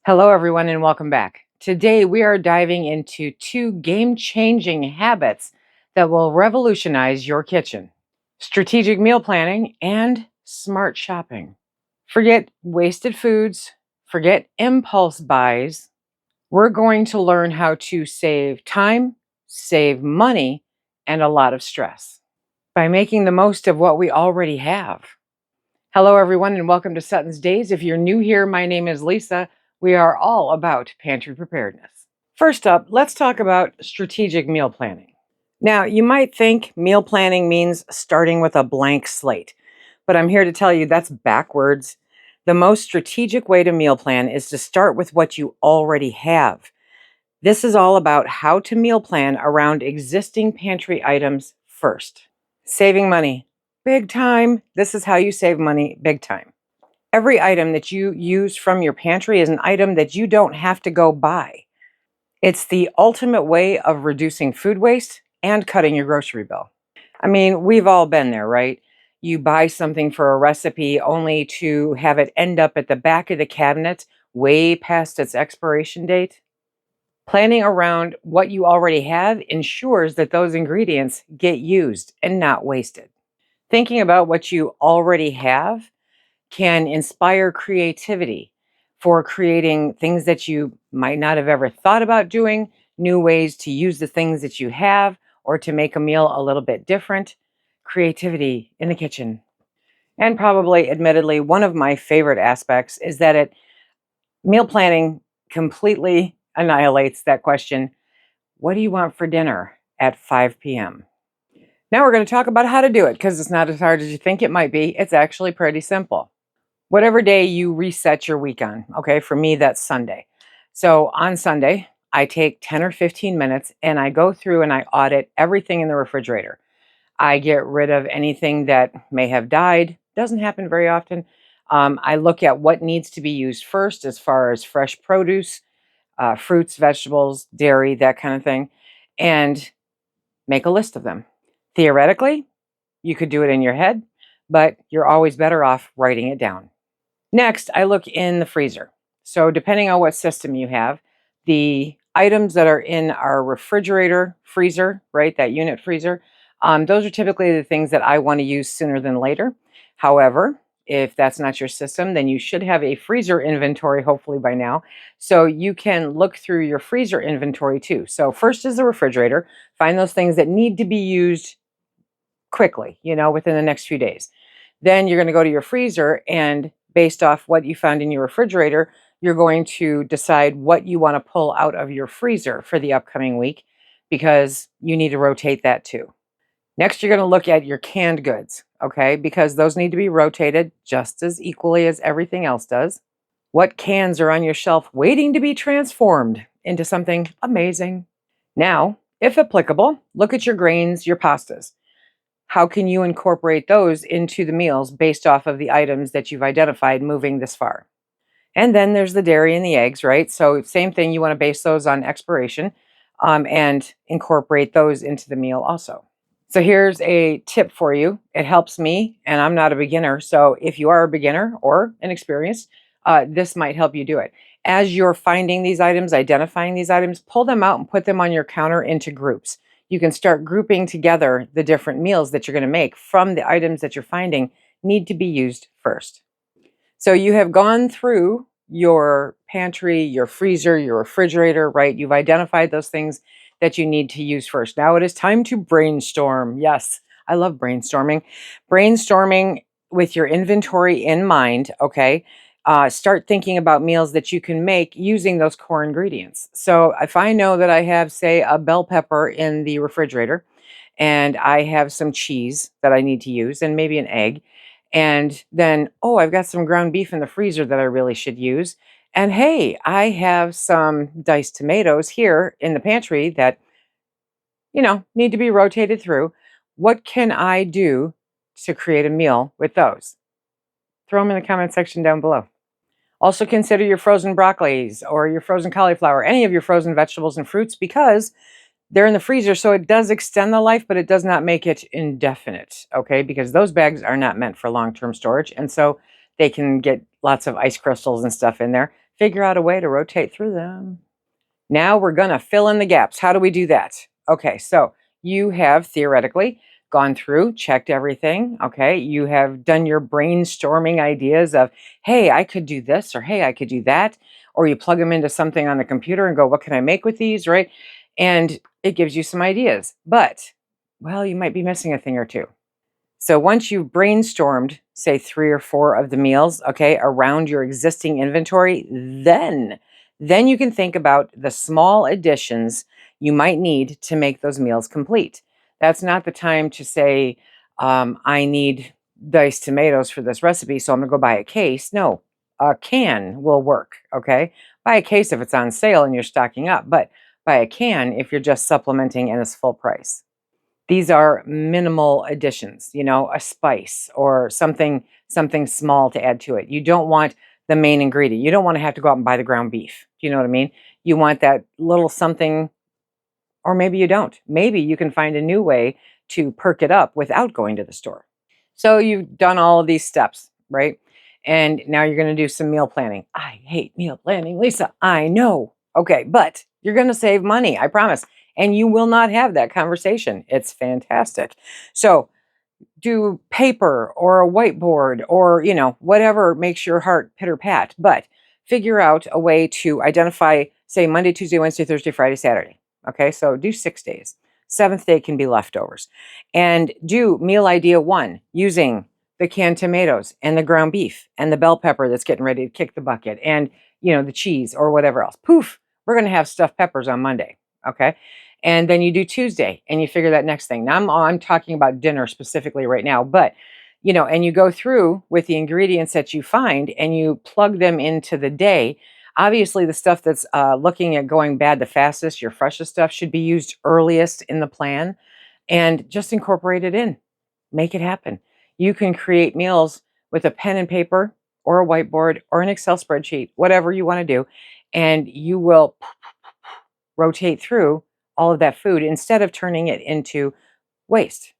Hello, everyone, and welcome back. Today, we are diving into two game-changing habits that will revolutionize your kitchen: strategic meal planning and smart shopping. Forget wasted foods, forget impulse buys. We're going to learn how to save time, save money, and a lot of stress by making the most of what we already have. Hello, everyone, and welcome to SuttonsDaze. If you're new here, my name is Lisa. We are all about pantry preparedness. First up, let's talk about strategic meal planning. Now, you might think meal planning means starting with a blank slate, but I'm here to tell you that's backwards. The most strategic way to meal plan is to start with what you already have. This is all about how to meal plan around existing pantry items first. Saving money. Big time. This is how you save money big time. Every item that you use from your pantry is an item that you don't have to go buy. It's the ultimate way of reducing food waste and cutting your grocery bill. I mean, we've all been there, right? You buy something for a recipe only to have it end up at the back of the cabinet way past its expiration date. Planning around what you already have ensures that those ingredients get used and not wasted. Thinking about what you already have can inspire creativity for creating things that you might not have ever thought about doing, new ways to use the things that you have, or to make a meal a little bit different. Creativity in the kitchen. And probably, admittedly, one of my favorite aspects is that meal planning completely annihilates that question: what do you want for dinner at 5 p.m.? Now we're going to talk about how to do it, because it's not as hard as you think it might be. It's actually pretty simple. Whatever day you reset your week on, okay, for me, that's Sunday. So on Sunday, I take 10 or 15 minutes and I go through and I audit everything in the refrigerator. I get rid of anything that may have died. Doesn't happen very often. I look at what needs to be used first as far as fresh produce, fruits, vegetables, dairy, that kind of thing, and make a list of them. Theoretically, you could do it in your head, but you're always better off writing it down. Next, I look in the freezer. So depending on what system you have, the items that are in our refrigerator freezer, right, that unit freezer, those are typically the things that I want to use sooner than later. However, if that's not your system, then you should have a freezer inventory, hopefully by now. So you can look through your freezer inventory too. So first is the refrigerator. Find those things that need to be used quickly, within the next few days. Then you're going to go to your freezer, and based off what you found in your refrigerator, you're going to decide what you want to pull out of your freezer for the upcoming week, because you need to rotate that too. Next, you're going to look at your canned goods, okay? Because those need to be rotated just as equally as everything else does. What cans are on your shelf waiting to be transformed into something amazing? Now, if applicable, look at your grains, your pastas. How can you incorporate those into the meals based off of the items that you've identified moving this far? And then there's the dairy and the eggs, right? So same thing, you want to base those on expiration and incorporate those into the meal also. So here's a tip for you. It helps me, and I'm not a beginner. So if you are a beginner or inexperienced, this might help you do it. As you're finding these items, identifying these items, pull them out and put them on your counter into groups. You can start grouping together the different meals that you're going to make from the items that you're finding need to be used first. So you have gone through your pantry, your freezer, your refrigerator, right? You've identified those things that you need to use first. Now it is time to brainstorm. Yes, I love brainstorming. Brainstorming with your inventory in mind, okay? Start thinking about meals that you can make using those core ingredients. So if I know that I have, say, a bell pepper in the refrigerator, and I have some cheese that I need to use, and maybe an egg, and then, oh, I've got some ground beef in the freezer that I really should use. And hey, I have some diced tomatoes here in the pantry that, need to be rotated through. What can I do to create a meal with those? Throw them in the comment section down below. Also consider your frozen broccolis or your frozen cauliflower, any of your frozen vegetables and fruits, because they're in the freezer, so it does extend the life, but it does not make it indefinite, okay? Because those bags are not meant for long-term storage, and so they can get lots of ice crystals and stuff in there. figure out a way to rotate through them. Now we're going to fill in the gaps. How do we do that? Okay, so you have theoretically gone through, checked everything. Okay, you have done your brainstorming ideas of, hey, I could do this, or hey, I could do that. Or you plug them into something on the computer and go, what can I make with these, right? And it gives you some ideas. But, well, you might be missing a thing or two. So once you've brainstormed, say 3 or 4 of the meals, okay, around your existing inventory, then you can think about the small additions you might need to make those meals complete. That's not the time to say, I need diced tomatoes for this recipe, so I'm gonna go buy a case. No, a can will work, okay? Buy a case if it's on sale and you're stocking up, but buy a can if you're just supplementing and it's full price. These are minimal additions, you know, a spice or something small to add to it. You don't want the main ingredient. You don't want to have to go out and buy the ground beef. Do you know what I mean? You want that little something, or maybe you don't. Maybe you can find a new way to perk it up without going to the store. So you've done all of these steps, right? And now you're going to do some meal planning. I hate meal planning, Lisa. I know. Okay, but you're going to save money, I promise. And you will not have that conversation. It's fantastic. So do paper or a whiteboard or, you know, whatever makes your heart pitter pat, but figure out a way to identify, say, Monday, Tuesday, Wednesday, Thursday, Friday, Saturday. Okay, so do 6 days. 7th day can be leftovers. And do meal idea 1 using the canned tomatoes and the ground beef and the bell pepper that's getting ready to kick the bucket and, you know, the cheese or whatever else. Poof, we're going to have stuffed peppers on Monday. Okay. And then you do Tuesday and you figure that next thing. Now I'm talking about dinner specifically right now, but you know, and you go through with the ingredients that you find and you plug them into the day. Obviously, the stuff that's looking at going bad the fastest, your freshest stuff, should be used earliest in the plan and just incorporate it in. Make it happen. You can create meals with a pen and paper or a whiteboard or an Excel spreadsheet, whatever you want to do, and you will rotate through all of that food instead of turning it into waste.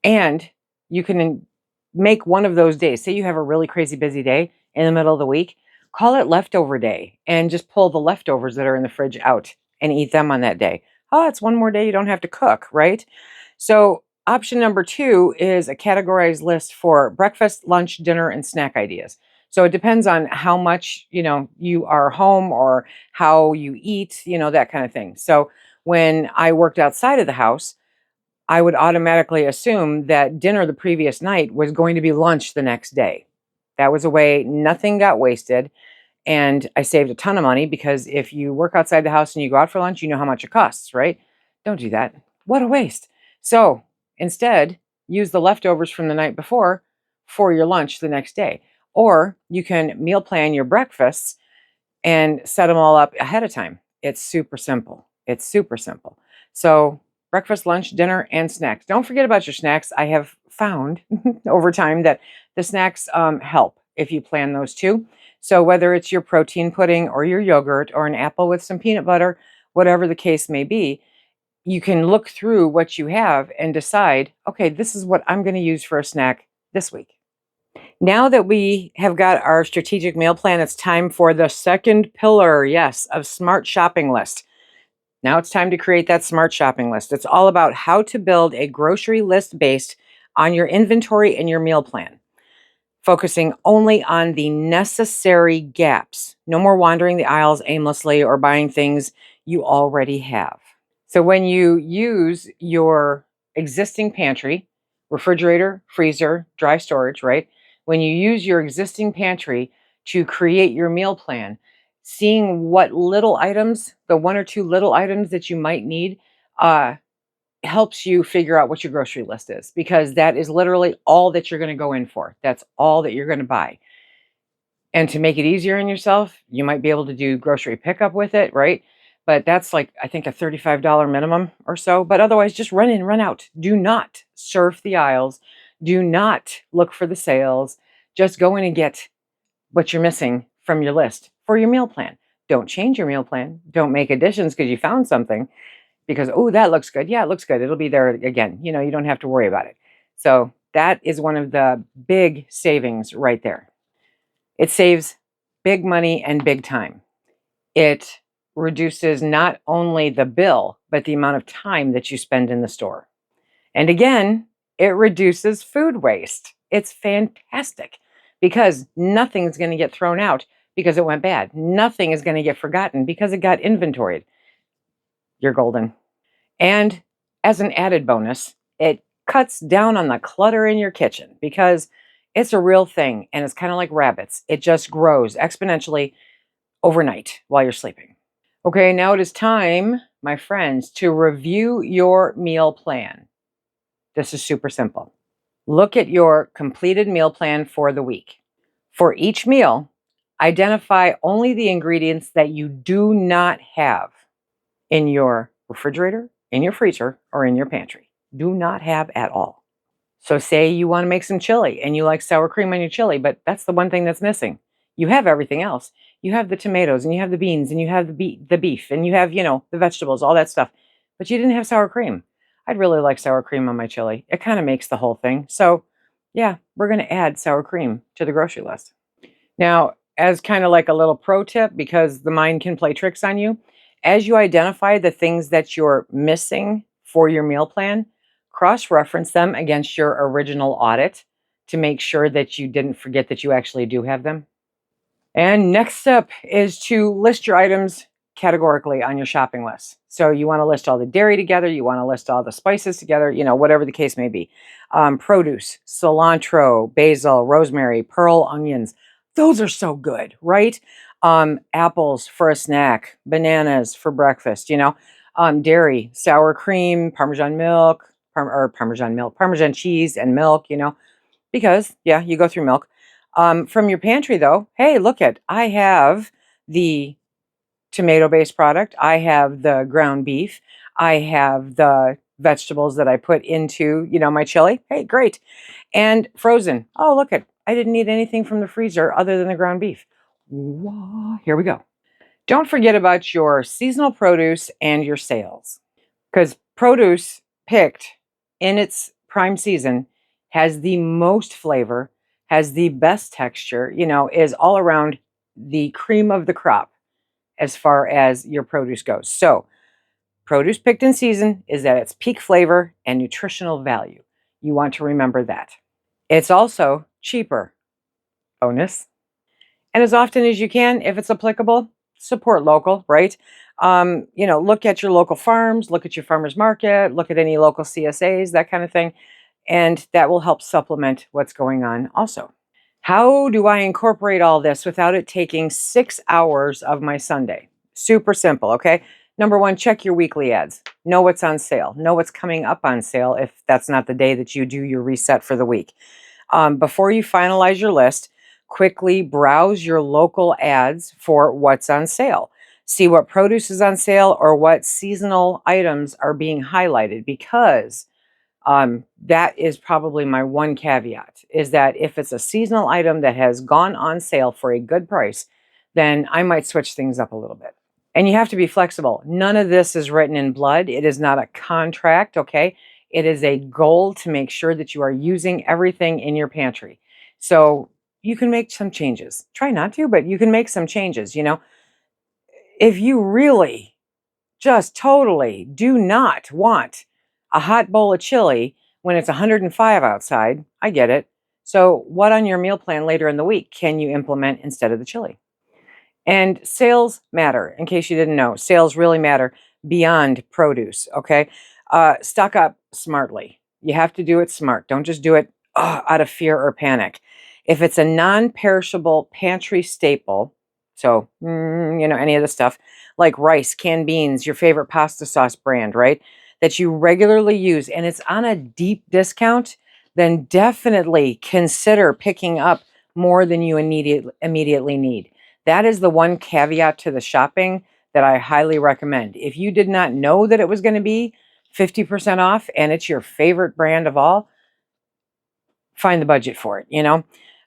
And you can make one of those days. Say you have a really crazy busy day in the middle of the week, call it leftover day and just pull the leftovers that are in the fridge out and eat them on that day. Oh, it's one more day you don't have to cook, right? So, option number 2 is a categorized list for breakfast, lunch, dinner, and snack ideas. So it depends on how much, you know, you are home or how you eat, you know, that kind of thing. So when I worked outside of the house, I would automatically assume that dinner the previous night was going to be lunch the next day. That was a way nothing got wasted. And I saved a ton of money because if you work outside the house and you go out for lunch, you know how much it costs, right? Don't do that. What a waste. So instead, use the leftovers from the night before for your lunch the next day. Or you can meal plan your breakfasts and set them all up ahead of time. It's super simple. It's super simple. So breakfast, lunch, dinner, and snacks. Don't forget about your snacks. I have found over time that the snacks help if you plan those too. So whether it's your protein pudding or your yogurt or an apple with some peanut butter, whatever the case may be, you can look through what you have and decide, okay, this is what I'm going to use for a snack this week. Now that we have got our strategic meal plan, it's time for the second pillar, yes, of smart shopping list. Now it's time to create that smart shopping list. It's all about how to build a grocery list based on your inventory and your meal plan, focusing only on the necessary gaps. No more wandering the aisles aimlessly or buying things you already have. So when you use your existing pantry, refrigerator, freezer, dry storage, right? When you use your existing pantry to create your meal plan, seeing what little items, the 1 or 2 little items that you might need, uh, helps you figure out what your grocery list is because that is literally all that you're going to go in for. That's all that you're going to buy. And to make it easier on yourself, you might be able to do grocery pickup with it, right? But that's like, I think, a $35 minimum or so. But otherwise, just run in, run out. Do not surf the aisles. Do not look for the sales. Just go in and get what you're missing from your list for your meal plan. Don't change your meal plan. Don't make additions because you found something because, oh, that looks good. Yeah, it looks good. It'll be there again. You know, you don't have to worry about it. So that is one of the big savings right there. It saves big money and big time. It reduces not only the bill, but the amount of time that you spend in the store. And again, it reduces food waste. It's fantastic because nothing's going to get thrown out because it went bad. Nothing is going to get forgotten because it got inventoried. You're golden. And as an added bonus, it cuts down on the clutter in your kitchen because it's a real thing and it's kind of like rabbits. It just grows exponentially overnight while you're sleeping. Okay, now it is time, my friends, to review your meal plan. This is super simple. Look at your completed meal plan for the week. For each meal, identify only the ingredients that you do not have in your refrigerator, in your freezer, or in your pantry. Do not have at all. So say you want to make some chili and you like sour cream on your chili, but that's the one thing that's missing. You have everything else. You have the tomatoes and you have the beans and you have the beef and you have, the vegetables, all that stuff. But you didn't have sour cream. I'd really like sour cream on my chili. It kind of makes the whole thing. So yeah, we're going to add sour cream to the grocery list. Now, as kind of like a little pro tip, because the mind can play tricks on you, as you identify the things that you're missing for your meal plan, cross-reference them against your original audit to make sure that you didn't forget that you actually do have them. And next step is to list your items categorically on your shopping list. So you want to list all the dairy together, you want to list all the spices together, whatever the case may be. Produce, cilantro, basil, rosemary, pearl onions. Those are so good, right? Apples for a snack, bananas for breakfast, dairy, sour cream, Parmesan milk, Parmesan cheese and milk, because, yeah, you go through milk. From your pantry, though, hey, I have the tomato-based product. I have the ground beef. I have the vegetables that I put into, my chili. Hey, great. And frozen. Oh, I didn't need anything from the freezer other than the ground beef. Whoa, here we go. Don't forget about your seasonal produce and your sales, because produce picked in its prime season has the most flavor, has the best texture, is all around the cream of the crop as far as your produce goes. So produce picked in season is at its peak flavor and nutritional value. You want to remember that. It's also cheaper. Bonus. And as often as you can, if it's applicable, support local, right? Look at your local farms, look at your farmers market, look at any local CSAs, that kind of thing. And that will help supplement what's going on also. How do I incorporate all this without it taking 6 hours of my Sunday? Super simple, okay? Number one, check your weekly ads. Know what's on sale. Know what's coming up on sale if that's not the day that you do your reset for the week. Before you finalize your list, quickly browse your local ads for what's on sale. See what produce is on sale or what seasonal items are being highlighted, because that is probably my one caveat, is that if it's a seasonal item that has gone on sale for a good price, then I might switch things up a little bit. And you have to be flexible. None of this is written in blood. It is not a contract, okay? It is a goal to make sure that you are using everything in your pantry. So you can make some changes. Try not to, but you can make some changes, If you really just totally do not want a hot bowl of chili when it's 105 outside, I get it. So what on your meal plan later in the week can you implement instead of the chili? And sales matter, in case you didn't know. Sales really matter beyond produce, okay? Stock up smartly. You have to do it smart. Don't just do it out of fear or panic. If it's a non-perishable pantry staple, so, any of the stuff, like rice, canned beans, your favorite pasta sauce brand, right, that you regularly use, and it's on a deep discount, then definitely consider picking up more than you immediately need. That is the one caveat to the shopping that I highly recommend. If you did not know that it was going to be 50% off and it's your favorite brand of all, find the budget for it,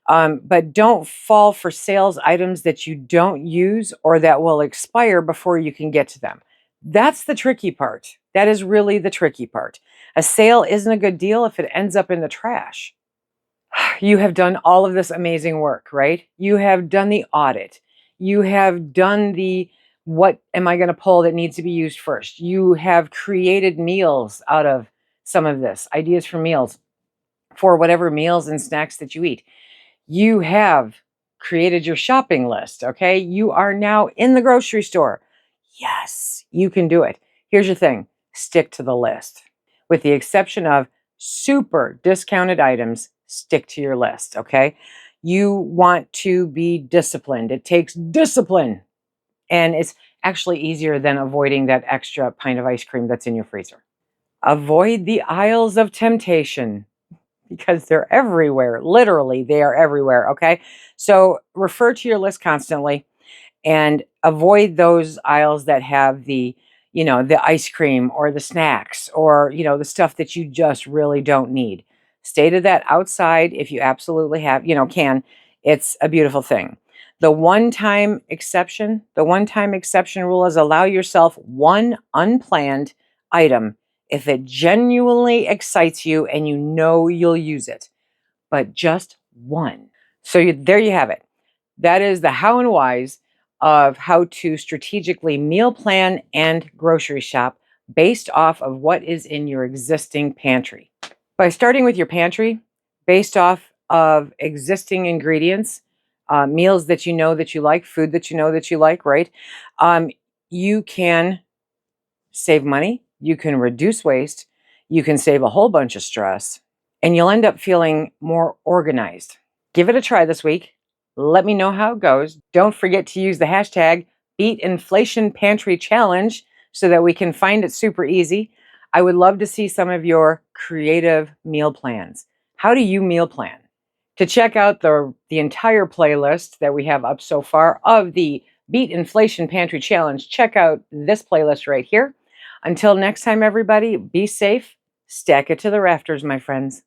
but don't fall for sales items that you don't use or that will expire before you can get to them. That's the tricky part. That is really the tricky part. A sale isn't a good deal if it ends up in the trash. You have done all of this amazing work, right? You have done the audit. You have done the what am I going to pull that needs to be used first. You have created meals out of some of this, ideas for meals for whatever meals and snacks that you eat. You have created your shopping list, okay? You are now in the grocery store. Yes, you can do it. Here's your thing, stick to the list. With the exception of super discounted items, stick to your list, okay? You want to be disciplined. It takes discipline. And it's actually easier than avoiding that extra pint of ice cream that's in your freezer. Avoid the aisles of temptation because they're everywhere. Literally, they are everywhere. Okay. So refer to your list constantly and avoid those aisles that have the ice cream or the snacks or, the stuff that you just really don't need. Stay to that outside if you absolutely can. It's a beautiful thing. The one time exception rule is allow yourself one unplanned item if it genuinely excites you and you know you'll use it, but just one. So there you have it. That is the how and whys of how to strategically meal plan and grocery shop based off of what is in your existing pantry. By starting with your pantry, based off of existing ingredients, meals that you know that you like, food that you know that you like, right? You can save money, you can reduce waste, you can save a whole bunch of stress, and you'll end up feeling more organized. Give it a try this week. Let me know how it goes. Don't forget to use the hashtag BEATINFLATIONPANTRYCHALLENge so that we can find it super easy. I would love to see some of your creative meal plans. How do you meal plan? To check out the entire playlist that we have up so far of the Beat Inflation Pantry Challenge, check out this playlist right here. Until next time, everybody, be safe. Stack it to the rafters, my friends.